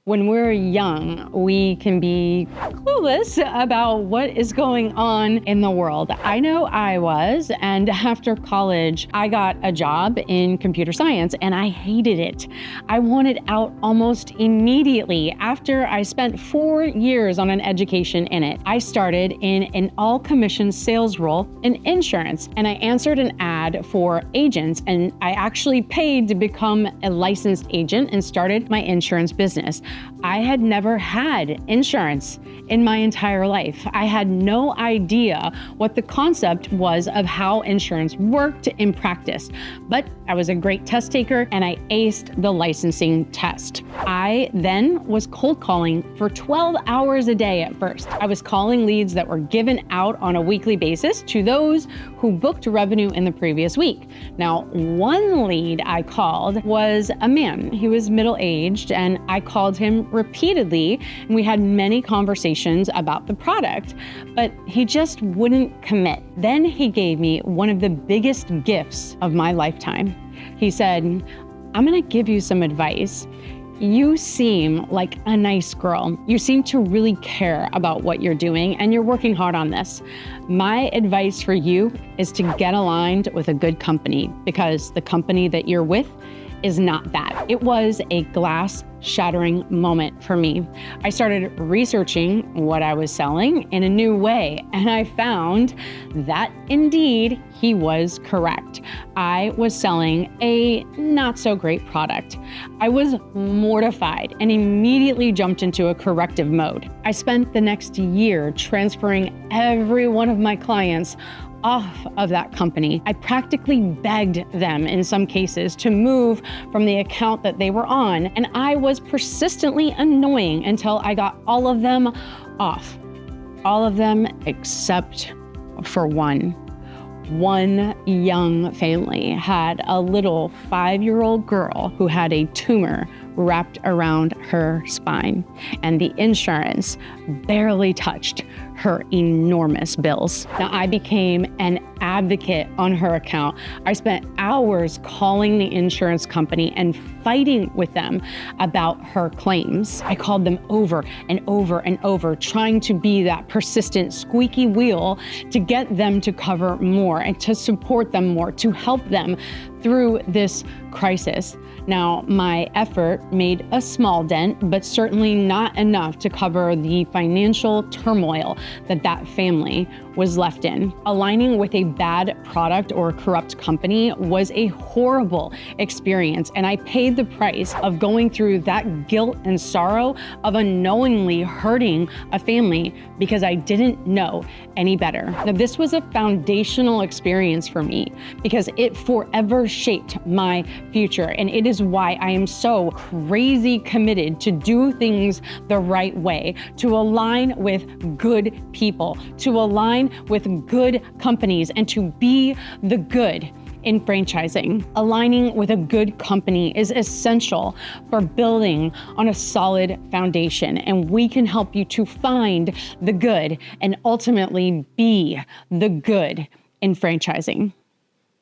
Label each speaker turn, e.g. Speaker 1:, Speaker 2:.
Speaker 1: When we're young, we can be clueless about what is going on in the world. I know I was, and after college, I got a job in computer science and I hated it. I wanted out almost immediately. After I spent 4 years on an education in it, I started in an all-commission sales role in insurance, and I answered an ad for agents, and I actually paid to become a licensed agent and started my insurance business. I had never had insurance in my entire life. I had no idea what the concept was of how insurance worked in practice, but I was a great test taker and I aced the licensing test. I then was cold calling for 12 hours a day at first. I was calling leads that were given out on a weekly basis to those who booked revenue in the previous week. Now, one lead I called was a man. He was middle-aged, and I called him repeatedly, and we had many conversations about the product, but he just wouldn't commit. Then he gave me one of the biggest gifts of my lifetime. He said, "I'm gonna give you some advice. You seem like a nice girl. You seem to really care about what you're doing, and you're working hard on this. My advice for you is to get aligned with a good company, because the company that you're with is not that." It was a glass-shattering moment for me. I started researching what I was selling in a new way, and I found that indeed he was correct. I was selling a not-so-great product. I was mortified and immediately jumped into a corrective mode. I spent the next year transferring every one of my clients off of that company. I practically begged them in some cases to move from the account that they were on, and I was persistently annoying until I got all of them off. All of them except for one. One young family had a little 5-year-old girl who had a tumor wrapped around her spine, and the insurance barely touched her enormous bills. Now, I became an advocate on her account. I spent hours calling the insurance company and fighting with them about her claims. I called them over and over and over, trying to be that persistent squeaky wheel to get them to cover more and to support them more, to help them through this crisis. Now, my effort made a small dent, but certainly not enough to cover the financial turmoil that that family was left in. Aligning with a bad product or corrupt company was a horrible experience, and I paid the price of going through that guilt and sorrow of unknowingly hurting a family because I didn't know any better. Now, this was a foundational experience for me because it forever shaped my future, and it is why I am so crazy committed to do things the right way, to align with good people, to align with good companies, and to be the good in franchising. Aligning with a good company is essential for building on a solid foundation, and we can help you to find the good and ultimately be the good in franchising.